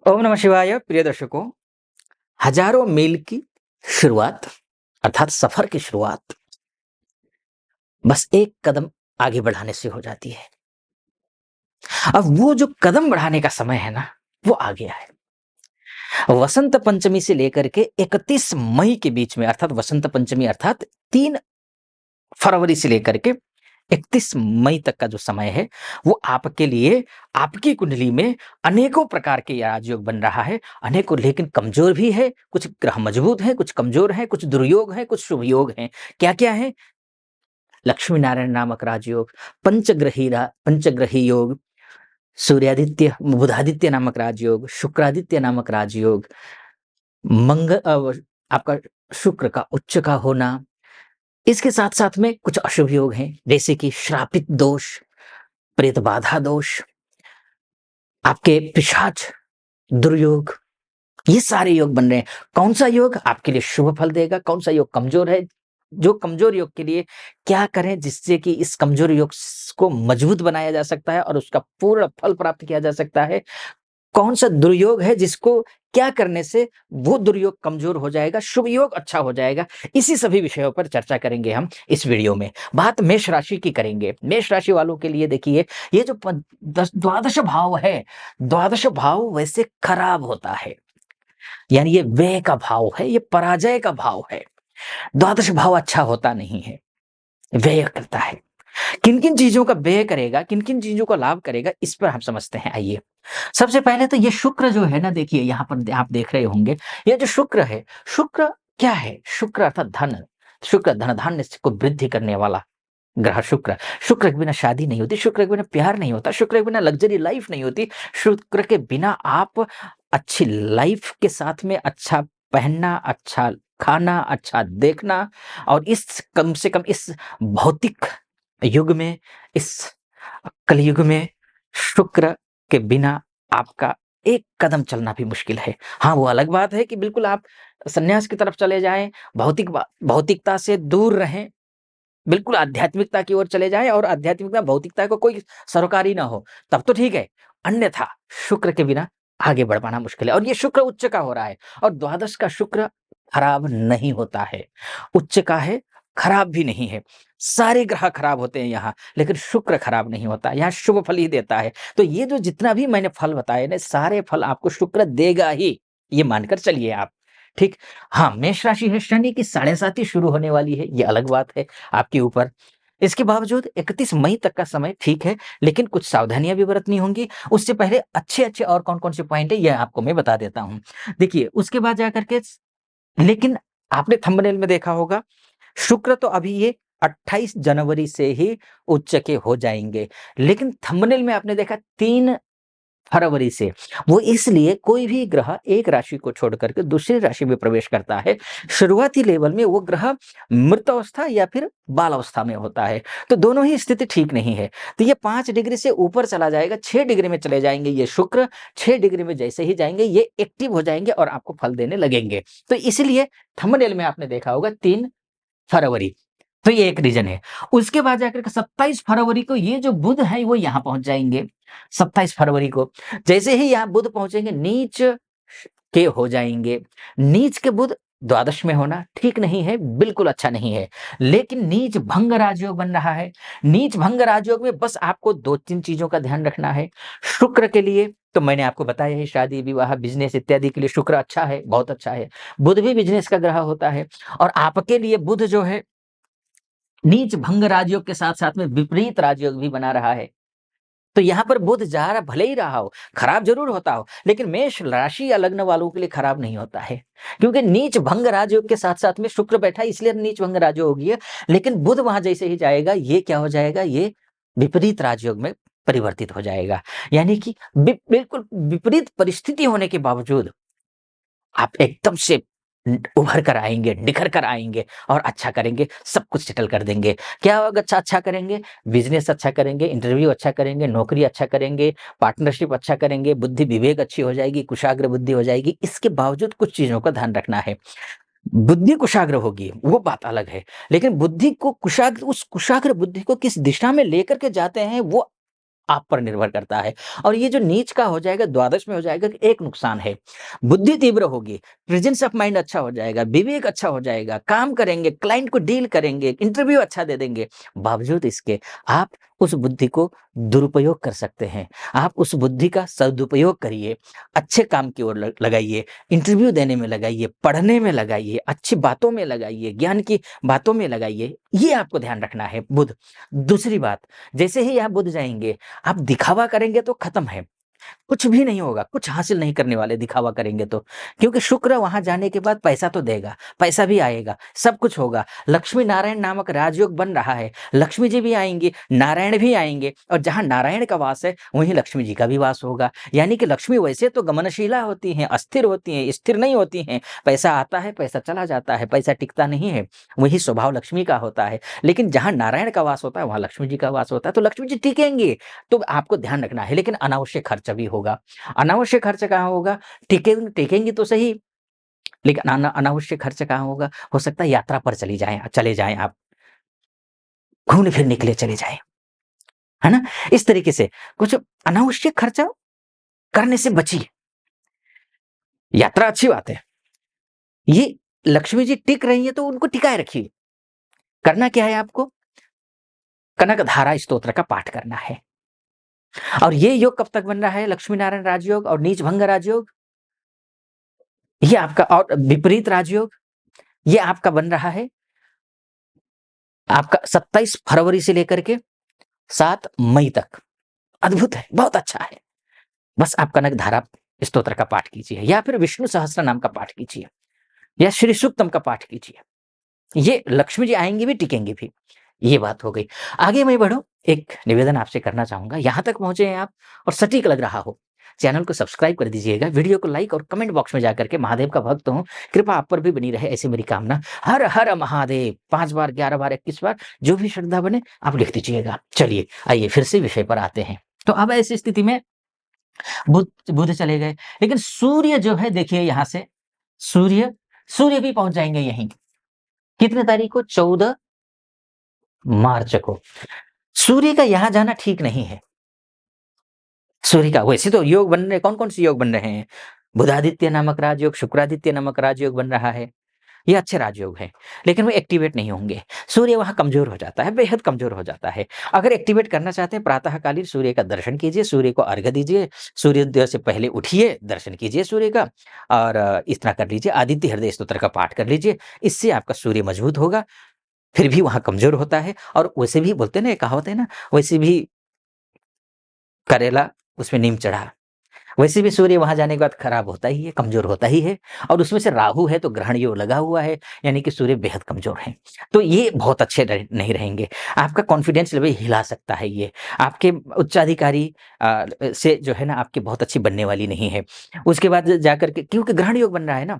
ओम नमः शिवाय। प्रिय दर्शकों, हजारों मील की शुरुआत अर्थात सफर की शुरुआत बस एक कदम आगे बढ़ाने से हो जाती है। अब वो जो कदम बढ़ाने का समय है ना, वो आ गया है। वसंत पंचमी से लेकर के 31 मई के बीच में अर्थात वसंत पंचमी अर्थात 3 फरवरी से लेकर के 31 मई तक का जो समय है, वो आपके लिए आपकी कुंडली में अनेकों प्रकार के राजयोग बन रहा है। अनेकों लेकिन कमजोर भी है, कुछ ग्रह मजबूत हैं, कुछ कमजोर हैं, कुछ दुर्योग हैं, कुछ शुभ योग हैं। क्या-क्या है? लक्ष्मी नारायण नामक राजयोग, पंचग्रही योग, सूर्यादित्य बुधादित्य नामक राजयोग, शुक्रादित्य नामक राजयोग, आपका शुक्र का उच्च का होना। इसके साथ-साथ में कुछ अशुभ योग हैं, जैसे कि श्रापित दोष, प्रेत बाधा दोष, आपके पिशाच दुर्योग, ये सारे योग बन रहे हैं। कौन सा योग आपके लिए शुभ फल देगा, कौन सा योग कमजोर है, जो कमजोर योग के लिए क्या करें जिससे कि इस कमजोर योग को मजबूत बनाया जा सकता है और उसका पूर्ण फल प्राप्त किया जा सकता है। कौन सा दुर्योग है जिसको क्या करने से वो दुर्योग कमजोर हो जाएगा, शुभ योग अच्छा हो जाएगा। इसी सभी विषयों पर चर्चा करेंगे हम इस वीडियो में। बात मेष राशि की करेंगे। मेष राशि वालों के लिए देखिए, ये जो द्वादश भाव है, द्वादश भाव वैसे खराब होता है, यानी ये व्यय का भाव है, ये पराजय का भाव है। द्वादश भाव अच्छा होता नहीं है, व्यय करता है। किन किन चीजों का व्यय करेगा, किन किन चीजों का लाभ करेगा, इस पर हम समझते हैं। आइए, सबसे पहले तो ये शुक्र जो है ना, देखिए यहाँ पर आप देख रहे होंगे, ये जो शुक्र है, शुक्र क्या है? शुक्र अर्थात धन। शुक्र धन धान्य को वृद्धि करने वाला ग्रह शुक्र। शुक्र के बिना शादी नहीं होती, शुक्र के बिना प्यार नहीं होता, शुक्र के बिना लग्जरी लाइफ नहीं होती, शुक्र के बिना आप अच्छी लाइफ के साथ में अच्छा पहनना, अच्छा खाना, अच्छा देखना, और इस कम से कम इस भौतिक युग में, इस कलयुग में शुक्र के बिना आपका एक कदम चलना भी मुश्किल है। हाँ, वो अलग बात है कि बिल्कुल आप सन्यास की तरफ चले जाएं, भौतिकता से दूर रहें, बिल्कुल आध्यात्मिकता की ओर चले जाएं और आध्यात्मिकता भौतिकता को कोई सरोकारी ना हो, तब तो ठीक है। अन्यथा शुक्र के बिना आगे बढ़ पाना मुश्किल है। और ये शुक्र उच्च का हो रहा है, और द्वादश का शुक्र खराब नहीं होता है, उच्च का है, खराब भी नहीं है। सारे ग्रह खराब होते हैं यहाँ, लेकिन शुक्र खराब नहीं होता, यहाँ शुभ फल ही देता है। तो ये जो जितना भी मैंने फल बताए ना, सारे फल आपको शुक्र देगा ही, ये मानकर चलिए आप। ठीक। हाँ, मेष राशि है, शनि की 7.5 शुरू होने वाली है, ये अलग बात है आपके ऊपर। इसके बावजूद 31 मई तक का समय ठीक है, लेकिन कुछ सावधानियां भी बरतनी होंगी। उससे पहले अच्छे-अच्छे और कौन-कौन से पॉइंट है, ये आपको मैं बता देता हूँ। देखिए, उसके बाद जाकर के लेकिन आपने थंबनेल में देखा होगा, शुक्र तो अभी ये 28 जनवरी से ही उच्च के हो जाएँगे। लेकिन थंबनेल में आपने देखा 3 फरवरी से। वो इसलिए, कोई भी ग्रह एक राशि को छोड़ करके दूसरी राशि में प्रवेश करता है, शुरुआती लेवल में वो ग्रह मृत अवस्था या फिर बाल अवस्था में होता है। तो दोनों ही स्थिति ठीक नहीं है। तो ये 5 डिग्री से ऊपर चला जाएगा, 6 डिग्री में चले जाएँगे ये शुक्र। 6 डिग्री में जैसे ही जाएँगे, ये एक्टिव हो जाएँगे और आपको फल देने लगेंगे। तो इसीलिए थंबनेल में आपने देखा होगा 3 फरवरी। तो ये एक रीज़न है। उसके बाद जाकर के 27 फरवरी को ये जो बुध है, वो यहाँ पहुँच जाएँगे। 27 फरवरी को जैसे ही यहाँ बुध पहुँचेंगे, नीच के हो जाएँगे। नीच के बुध द्वादश में होना ठीक नहीं है, बिल्कुल अच्छा नहीं है। लेकिन नीच भंग राजयोग बन रहा है। नीच भंग राजयोग में बस आपको 2-3 चीज़ों का ध्यान रखना है। शुक्र के लिए तो मैंने आपको बताया है, शादी, विवाह, बिज़नेस इत्यादि के लिए शुक्र अच्छा है, बहुत अच्छा है। बुध भी बिज़नेस का ग्रह होता है, और आपके लिए बुध जो है, नीच भंग राजयोग के साथ-साथ में विपरीत राजयोग भी बना रहा है। तो यहाँ पर बुध जा रहा, भले ही रहा हो, खराब ज़रूर होता हो, लेकिन मेष राशि या लग्न वालों के लिए खराब नहीं होता है। क्योंकि नीच भंग राजयोग के साथ-साथ में शुक्र बैठा है, इसलिए नीच भंग राजयोग हो गया। लेकिन बुध वहाँ जैसे ही जाएगा, ये क्या हो जाएगा? ये विपरीत राजयोग में परिवर्तित हो जाएगा। यानी कि बिल्कुल विपरीत परिस्थिति होने के बावजूद आप एकदम से उभर कर आएँगे, निखर कर आएँगे और अच्छा करेंगे, सब कुछ सेटल कर देंगे। क्या होगा? अच्छा अच्छा करेंगे, बिज़नेस अच्छा करेंगे, इंटरव्यू अच्छा करेंगे, नौकरी अच्छा करेंगे, पार्टनरशिप अच्छा करेंगे, बुद्धि विवेक अच्छी हो जाएगी, कुशाग्र बुद्धि हो जाएगी। इसके बावजूद कुछ चीज़ों का ध्यान रखना है। बुद्धि कुशाग्र होगी, वो बात अलग है, लेकिन बुद्धि को उस कुशाग्र बुद्धि को किस दिशा में लेकर के जाते हैं, वो आप पर निर्भर करता है। और ये जो नीच का हो जाएगा, द्वादश में हो जाएगा कि एक नुकसान है, बुद्धि तीव्र होगी, प्रेजेंस ऑफ माइंड अच्छा हो जाएगा, विवेक अच्छा हो जाएगा, काम करेंगे, क्लाइंट को डील करेंगे, इंटरव्यू अच्छा दे देंगे। बावजूद इसके आप उस बुद्धि को दुरुपयोग कर सकते हैं। आप उस बुद्धि का सदुपयोग करिए, अच्छे काम की ओर लगाइए, इंटरव्यू देने में लगाइए, पढ़ने में लगाइए, अच्छी बातों में लगाइए, ज्ञान की बातों में लगाइए। ये आपको ध्यान रखना है बुध। दूसरी बात, जैसे ही आप बुध जाएँगे, आप दिखावा करेंगे तो खत्म है। कुछ भी नहीं होगा, कुछ हासिल नहीं करने वाले दिखावा करेंगे तो। क्योंकि शुक्र वहाँ जाने के बाद पैसा तो देगा, पैसा भी आएगा, सब कुछ होगा। लक्ष्मी नारायण नामक राजयोग बन रहा है, लक्ष्मी जी भी आएँगी, नारायण भी आएँगे और जहाँ नारायण का वास है, वहीं लक्ष्मी जी का भी वास होगा। यानी कि लक्ष्मी वैसे तो गमनशीला होती हैं, अस्थिर होती हैं, स्थिर नहीं होती हैं। पैसा आता है, पैसा चला जाता है, पैसा टिकता नहीं है, वही स्वभाव लक्ष्मी का होता है। लेकिन जहाँ नारायण का वास होता है, वहाँ लक्ष्मी जी का वास होता है, तो लक्ष्मी जी टिकेंगे। तो आपको ध्यान रखना है, लेकिन अनावश्यक खर्च भी होगा। अनावश्यक खर्च कहाँ होगा? टिकेंगी तो सही, लेकिन अनावश्यक खर्च कहाँ होगा? हो सकता है यात्रा पर चले जाएँ आप, घूमने-फिरने के लिए चले जाएँ, है ना? इस तरीके से कुछ अनावश्यक खर्चा करने से बचिए। यात्रा अच्छी बात है, ये लक्ष्मी जी टिक रही हैं तो उनको टिकाए रखिए। करना क्या है आपको? कनकधारा स्तोत्र का पाठ करना है। और ये योग कब तक बन रहा है? लक्ष्मी नारायण राजयोग और नीच भंग राजयोग, ये आपका, और विपरीत राजयोग, ये आपका बन रहा है आपका 27 फरवरी से लेकर के 7 मई तक। अद्भुत है, बहुत अच्छा है। बस आप कनकधारा स्तोत्र का पाठ कीजिए या फिर विष्णु सहस्त्र नाम का पाठ कीजिए या श्री सूक्तम का पाठ कीजिए। ये लक्ष्मी जी आएँगी भी, टिकेंगी भी। ये बात हो गई। आगे मैं बढ़ूँ, एक निवेदन आपसे करना चाहूँगा। यहाँ तक पहुँचे हैं आप और सटीक लग रहा हो, चैनल को सब्सक्राइब कर दीजिएगा, वीडियो को लाइक और कमेंट बॉक्स में जाकर के महादेव का भक्त हूँ, कृपा आप पर भी बनी रहे, ऐसी मेरी कामना। हर हर महादेव 5 बार, 11 बार, 21 बार, जो भी श्रद्धा बने आप लिख दीजिएगा। चलिए, आइए फिर से विषय पर आते हैं। तो अब ऐसी स्थिति में बुध बुध चले गए, लेकिन सूर्य जो है देखिए यहाँ से, सूर्य सूर्य भी पहुँच जाएँगे यहीं। कितने तारीख को? 14 मार्च को। सूर्य का यहाँ जाना ठीक नहीं है। सूर्य का वैसे तो योग बन रहे, कौन-कौन से योग बन रहे हैं? बुधादित्य नामक राजयोग, शुक्रादित्य नामक राजयोग बन रहा है। ये अच्छे राजयोग हैं, लेकिन वो एक्टिवेट नहीं होंगे। सूर्य वहाँ कमज़ोर हो जाता है, बेहद कमज़ोर हो जाता है। अगर एक्टिवेट करना चाहते हैं, प्रातःकालीन सूर्य का दर्शन कीजिए, सूर्य को अर्घ्य दीजिए, सूर्योदय से पहले उठिए, दर्शन कीजिए सूर्य का और इस तरह कर लीजिए, आदित्य हृदय स्तोत्र का पाठ कर लीजिए। इससे आपका सूर्य मजबूत होगा, फिर भी वहाँ कमज़ोर होता है और वैसे भी बोलते हैं ना, एक कहावत है ना, वैसे भी करेला उसमें नीम चढ़ा। वैसे भी सूर्य वहाँ जाने के बाद खराब होता ही है, कमज़ोर होता ही है और उसमें से राहु है तो ग्रहण योग लगा हुआ है, यानी कि सूर्य बेहद कमज़ोर हैं। तो ये बहुत अच्छे नहीं रहेंगे। आपका कॉन्फिडेंस लेवल हिला सकता है ये। आपके उच्चाधिकारी से जो है ना आपकी बहुत अच्छी बनने वाली नहीं है। उसके बाद जाकर के, क्योंकि ग्रहण योग बन रहा है ना,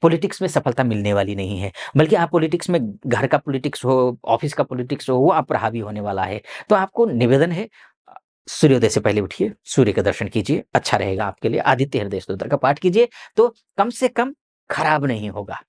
पॉलिटिक्स में सफलता मिलने वाली नहीं है। बल्कि आप पॉलिटिक्स में, घर का पॉलिटिक्स हो, ऑफ़िस का पॉलिटिक्स हो, वो आप पर हावी होने वाला है। तो आपको निवेदन है, सूर्योदय से पहले उठिए, सूर्य का दर्शन कीजिए, अच्छा रहेगा आपके लिए। आदित्य हृदय स्तोत्र का पाठ कीजिए, तो कम से कम खराब नहीं होगा,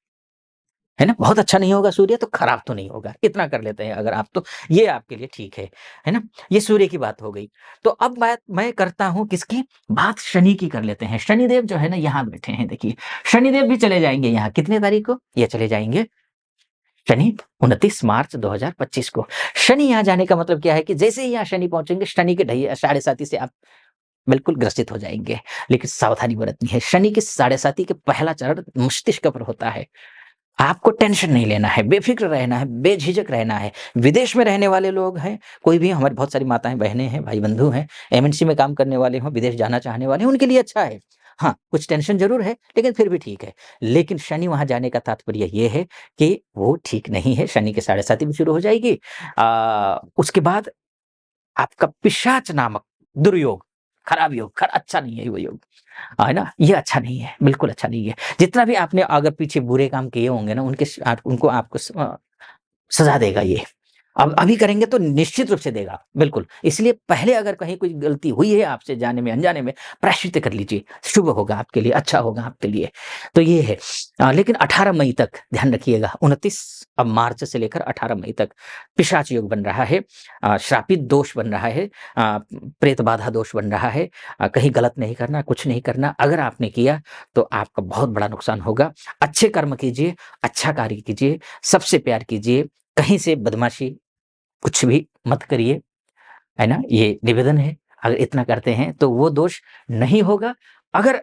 है ना? बहुत अच्छा नहीं होगा सूर्य, तो खराब तो नहीं होगा। इतना कर लेते हैं अगर आप, तो ये आपके लिए ठीक है ना? ये सूर्य की बात हो गई। तो अब बात मैं करता हूँ किसकी? बात शनि की कर लेते हैं। शनिदेव जो है ना यहाँ बैठे हैं देखिए, शनिदेव भी चले जाएँगे यहाँ कितने तारीख को? ये चले जाएँगे शनि 29 मार्च 2025 को। शनि यहाँ जाने का मतलब क्या है कि जैसे ही यहाँ शनि पहुँचेंगे, शनि के ढैया साढ़े साती से आप बिल्कुल ग्रसित हो जाएँगे। लेकिन सावधानी बरतनी है। शनि की साढ़े साती के पहला चरण मस्तिष्क पर होता है। आपको टेंशन नहीं लेना है, बेफ़िक्र रहना है, बेझिझक रहना है। विदेश में रहने वाले लोग हैं, कोई भी, हमारी बहुत सारी माताएँ, बहनें हैं, भाई-बंधु हैं, एमएनसी में काम करने वाले हों, विदेश जाना चाहने वाले हैं, उनके लिए अच्छा है। हाँ, कुछ टेंशन ज़रूर है, लेकिन फिर भी ठीक है। लेकिन शनि वहाँ जाने का तात्पर्य ये है कि वो ठीक नहीं है, शनि की साढ़े साती भी शुरू हो जाएगी। उसके बाद आपका पिशाच नामक दुर्योग, खराब योग, अच्छा नहीं है वो योग, है ना? ये अच्छा नहीं है, बिल्कुल अच्छा नहीं है। जितना भी आपने अगर पीछे बुरे काम किए होंगे ना, उनको आपको सज़ा देगा ये। अब अभी करेंगे तो निश्चित रूप से देगा, बिल्कुल। इसलिए पहले अगर कहीं कोई गलती हुई है आपसे जाने में, अनजाने में, प्रायश्चित कर लीजिए, शुभ होगा आपके लिए, अच्छा होगा आपके लिए। तो ये है। लेकिन 18 मई तक ध्यान रखिएगा, 29 अब मार्च से लेकर 18 मई तक पिशाच योग बन रहा है, श्रापित दोष बन रहा है, प्रेत बाधा दोष बन रहा है। कहीं गलत नहीं करना, कुछ नहीं करना। अगर आपने किया तो आपका बहुत बड़ा नुकसान होगा। अच्छे कर्म कीजिए, अच्छा कार्य कीजिए, सबसे प्यार कीजिए, कहीं से बदमाशी कुछ भी मत करिए, है ना? ये निवेदन है। अगर इतना करते हैं तो वो दोष नहीं होगा। अगर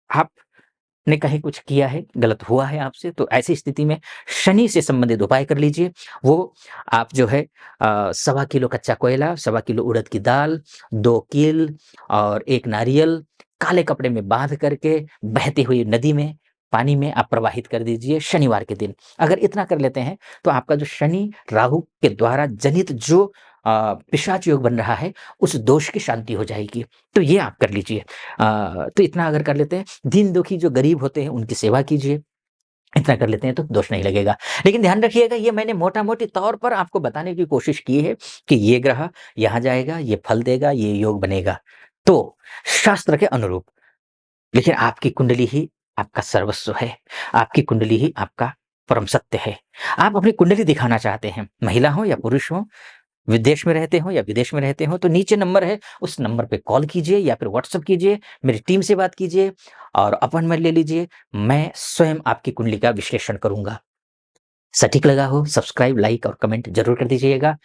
आपने कहीं कुछ किया है, गलत हुआ है आपसे, तो ऐसी स्थिति में शनि से संबंधित उपाय कर लीजिए। वो आप जो है सवा किलो कच्चा कोयला, सवा किलो उड़द की दाल, 2 कील और 1 नारियल काले कपड़े में बाँध करके बहती हुई नदी में, पानी में आप प्रवाहित कर दीजिए शनिवार के दिन। अगर इतना कर लेते हैं तो आपका जो शनि, राहु के द्वारा जनित जो पिशाच योग बन रहा है, उस दोष की शांति हो जाएगी। तो ये आप कर लीजिए। तो इतना अगर कर लेते हैं, दीन दुखी जो गरीब होते हैं उनकी सेवा कीजिए, इतना कर लेते हैं तो दोष नहीं लगेगा। लेकिन ध्यान रखिएगा, ये मैंने मोटा-मोटी तौर पर आपको बताने की कोशिश की है कि ये ग्रह यहाँ जाएगा, ये फल देगा, ये योग बनेगा। तो शास्त्र के अनुरूप। लेकिन आपकी कुंडली ही आपका सर्वस्व है, आपकी कुंडली ही आपका परम सत्य है। आप अपनी कुंडली दिखाना चाहते हैं, महिला हो या पुरुष हो, विदेश में रहते हो या विदेश में रहते हो, तो नीचे नंबर है, उस नंबर पे कॉल कीजिए या फिर व्हाट्सएप कीजिए, मेरी टीम से बात कीजिए और अपॉइंटमेंट ले लीजिए। मैं स्वयं आपकी कुंडली का विश्लेषण करूँगा। सटीक लगा हो, सब्सक्राइब, लाइक और कमेंट ज़रूर कर दीजिएगा।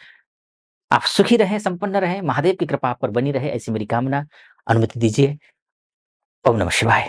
आप सुखी रहें, संपन्न रहें, महादेव की कृपा आप पर बनी रहे, ऐसी मेरी कामना। अनुमति दीजिए। ओम नमः शिवाय।